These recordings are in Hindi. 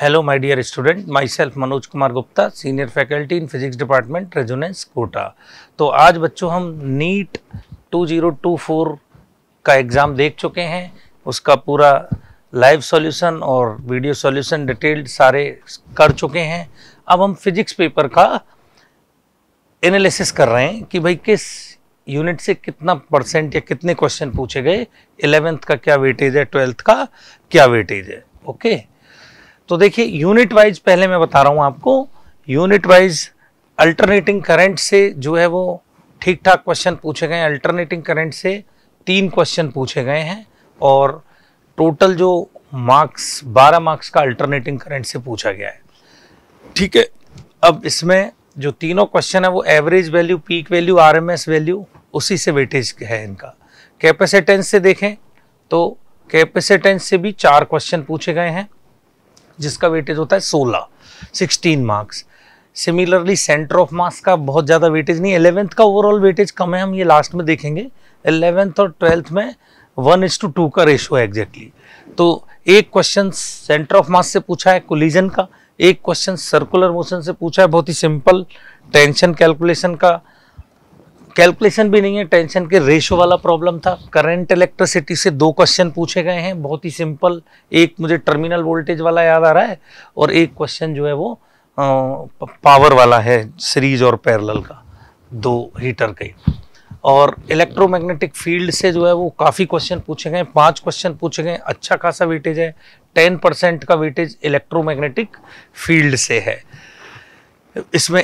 Hello, my dear student. Myself Manoj Kumar Gupta, senior faculty in physics department Resonance Kota. तो आज बच्चों हम नीट 2024 का एग्ज़ाम देख चुके हैं। उसका पूरा लाइव सॉल्यूशन और वीडियो सॉल्यूशन डिटेल्ड सारे कर चुके हैं। अब हम फिजिक्स पेपर का एनालिसिस कर रहे हैं कि भाई किस यूनिट से कितना परसेंट या कितने क्वेश्चन पूछे गए, 11th का क्या वेटेज है, 12th का क्या वेटेज है। ओके, तो देखिए यूनिट वाइज पहले मैं बता रहा हूं आपको। यूनिट वाइज अल्टरनेटिंग करंट से जो है वो ठीक ठाक क्वेश्चन पूछे गए हैं। अल्टरनेटिंग करंट से 3 क्वेश्चन पूछे गए हैं और टोटल जो मार्क्स 12 मार्क्स का अल्टरनेटिंग करंट से पूछा गया है। ठीक है, अब इसमें जो तीनों क्वेश्चन है वो average value, peak value, RMS value, उसी से वेटेज है इनका। कैपेसिटेंस से देखें तो कैपेसिटेंस से भी 4 क्वेश्चन पूछे गए हैं जिसका वेटेज होता है 16 marks. Similarly centre of mass का बहुत ज़्यादा वेटेज नहीं, 11th का ओवरऑल वेटेज कम है, हम ये लास्ट में देखेंगे। 11th और 12th में 1:2 का रेशो है एग्जैक्टली। तो एक क्वेश्चन सेंटर ऑफ मास से पूछा है कोलिजन का, एक क्वेश्चन सर्कुलर मोशन से पूछा है, बहुत ही सिंपल टेंशन कैलकुलेशन का, कैलकुलेशन भी नहीं है, टेंशन के रेशो वाला प्रॉब्लम था। करंट इलेक्ट्रिसिटी से 2 क्वेश्चन पूछे गए हैं, बहुत ही सिंपल। एक मुझे टर्मिनल वोल्टेज वाला याद आ रहा है और एक क्वेश्चन जो है वो पावर वाला है, सीरीज और पैरेलल का, 2 हीटर के। और इलेक्ट्रोमैग्नेटिक फील्ड से जो है वो काफ़ी क्वेश्चन पूछे गए, 5 क्वेश्चन पूछे गए, अच्छा खासा वेटेज है। 10% का वेटेज इलेक्ट्रोमैग्नेटिक फील्ड से है। इसमें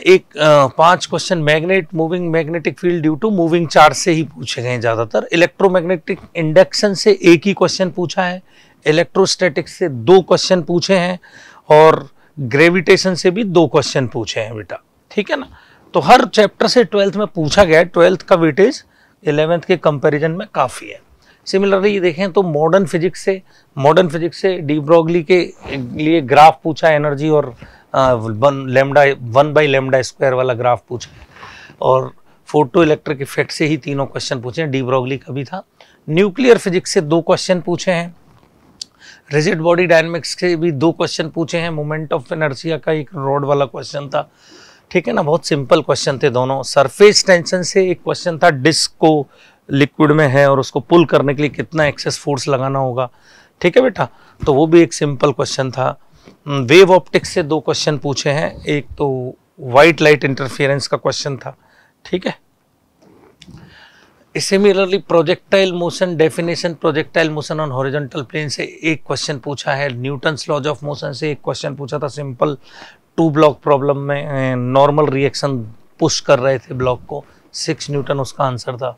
5 question magnet moving magnetic field due to moving charge से ही पूछे गए हैं ज़्यादातर। इलेक्ट्रोमैग्नेटिक इंडक्शन से एक ही क्वेश्चन पूछा है, इलेक्ट्रोस्टैटिक्स से 2 क्वेश्चन पूछे हैं और ग्रेविटेशन से भी 2 क्वेश्चन पूछे हैं बेटा। ठीक है ना, तो हर चैप्टर से 12th में पूछा गया है। 12th का वेटेज 11th के कंपैरिजन में काफ़ी है। सिमिलरली देखें तो मॉडर्न फिजिक्स से डी ब्रोगली के लिए ग्राफ पूछा है, एनर्जी और 1/λ² वाला ग्राफ पूछा है, और फोटो इलेक्ट्रिक इफेक्ट से ही 3 क्वेश्चन पूछे हैं, डी ब्रोगली का भी था। न्यूक्लियर फिजिक्स से 2 क्वेश्चन पूछे हैं, रिजिड बॉडी डायनेमिक्स से भी 2 क्वेश्चन पूछे हैं, मोमेंट ऑफ इनर्शिया का एक रॉड वाला क्वेश्चन था। ठीक है ना, बहुत सिंपल क्वेश्चन थे दोनों। सरफेस टेंशन से एक क्वेश्चन था, डिस्क को लिक्विड में है और उसको पुल करने के लिए कितना एक्सेस फोर्स लगाना होगा। ठीक है बेटा, तो वो भी एक सिंपल क्वेश्चन था। वेव ऑप्टिक्स से 2 क्वेश्चन पूछे हैं, एक तो वाइट लाइट इंटरफेरेंस का क्वेश्चन था। ठीक है, similarly projectile motion definition, projectile motion on horizontal plane से एक क्वेश्चन पूछा है। न्यूटन्स लॉज ऑफ मोशन से एक क्वेश्चन पूछा था, सिंपल 2 ब्लॉक प्रॉब्लम में नॉर्मल रिएक्शन पुश कर रहे थे ब्लॉक को, 6 न्यूटन उसका आंसर था।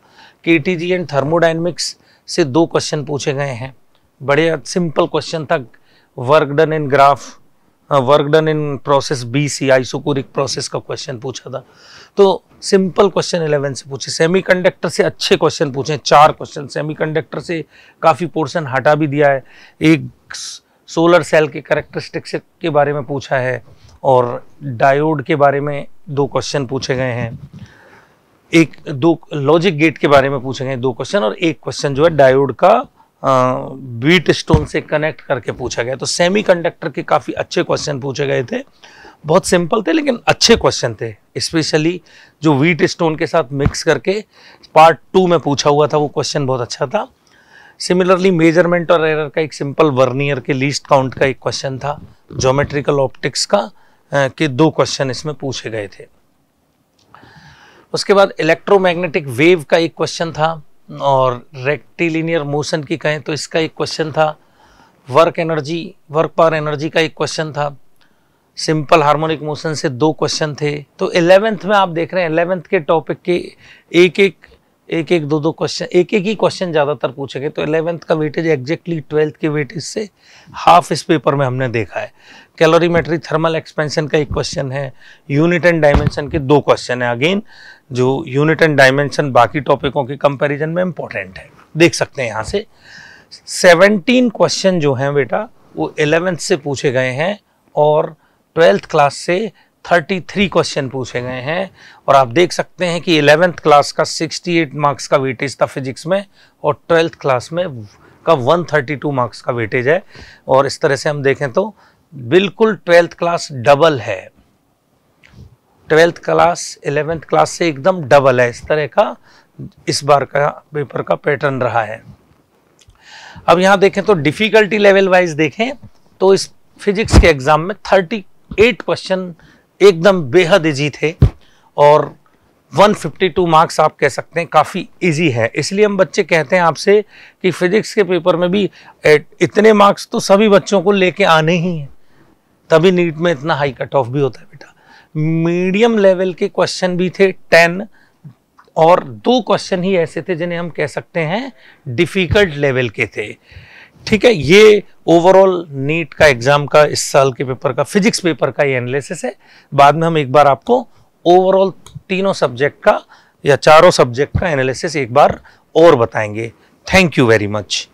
केटीजी एंड थर्मोडायनेमिक्स से 2 क्वेश्चन पूछे गए हैं, बड़े सिंपल क्वेश्चन था। Work done in process BC isochoric process का क्वेश्चन पूछा था। तो सिंपल क्वेश्चन 11 से पूछे। सेमीकंडक्टर से अच्छे क्वेश्चन पूछे, 4 क्वेश्चन। सेमीकंडक्टर से काफ़ी पोर्शन हटा भी दिया है। एक सोलर सेल के कैरेक्टरिस्टिक्स के बारे में पूछा है और डायोड के बारे में 2 क्वेश्चन पूछे गए हैं। 2 लॉजिक गेट के बारे में पूछे गए 2 क्वेश्चन और एक क्वेश्चन जो है डायोड का बीट स्टोन से कनेक्ट करके पूछा गया। तो सेमीकंडक्टर के काफ़ी अच्छे क्वेश्चन पूछे गए थे, बहुत सिंपल थे लेकिन अच्छे क्वेश्चन थे। स्पेशली जो व्हीट स्टोन के साथ मिक्स करके पार्ट 2 में पूछा हुआ था, वो क्वेश्चन बहुत अच्छा था। सिमिलरली मेजरमेंट और एरर का एक सिंपल वर्नियर के लीस्ट काउंट का एक क्वेश्चन था। ज्योमेट्रिकल ऑप्टिक्स का के 2 क्वेश्चन इसमें पूछे गए थे। उसके बाद इलेक्ट्रोमैग्नेटिक वेव का एक क्वेश्चन था और रेक्टिलिनियर मोशन की कहें तो इसका एक क्वेश्चन था। वर्क पावर एनर्जी का एक क्वेश्चन था। सिंपल हार्मोनिक मोशन से 2 क्वेश्चन थे। तो 11th में आप देख रहे हैं 11th के टॉपिक के एक 2 क्वेश्चन, एक ही क्वेश्चन ज़्यादातर पूछे गए। तो 11th का वेटेज एग्जैक्टली 12th के वेटेज से हाफ इस पेपर में हमने देखा है। कैलोरीमेट्री थर्मल एक्सपेंशन का एक क्वेश्चन है। यूनिट एंड डायमेंशन के 2 क्वेश्चन है। अगेन जो यूनिट एंड डायमेंशन बाकी टॉपिकों के कंपैरिजन में इंपॉर्टेंट है, देख सकते हैं यहाँ से 17 क्वेश्चन जो हैं बेटा वो 11th से पूछे गए हैं और 12th क्लास से 33 क्वेश्चन पूछे गए हैं। और आप देख सकते हैं कि 11th क्लास का 68 मार्क्स का वेटेज था फिजिक्स में और 12th क्लास में का 132 मार्क्स का वेटेज है। और इस तरह से हम देखें तो बिल्कुल 12th क्लास डबल है, 12th क्लास 11th क्लास से एकदम डबल है। इस तरह का इस बार का पेपर का पैटर्न रहा है। अब यहां देखें तो डिफिकल्टी लेवल वाइज देखें तो इस फिजिक्स के एग्जाम में 38 क्वेश्चन एकदम बेहद इजी थे और 152 मार्क्स आप कह सकते हैं काफ़ी इजी है। इसलिए हम बच्चे कहते हैं आपसे कि फिजिक्स के पेपर में भी इतने मार्क्स तो सभी बच्चों को लेके आने ही हैं, तभी नीट में इतना हाई कट ऑफ भी होता है बेटा। मीडियम लेवल के क्वेश्चन भी थे 10 और 2 क्वेश्चन ही ऐसे थे जिन्हें हम कह सकते हैं डिफिकल्ट लेवल के थे। ठीक है, ये ओवरऑल नीट का एग्जाम का इस साल के पेपर का फिजिक्स पेपर का ये एनालिसिस है। बाद में हम एक बार आपको ओवरऑल तीनों सब्जेक्ट का या चारों सब्जेक्ट का एनालिसिस एक बार और बताएंगे। Thank you very much.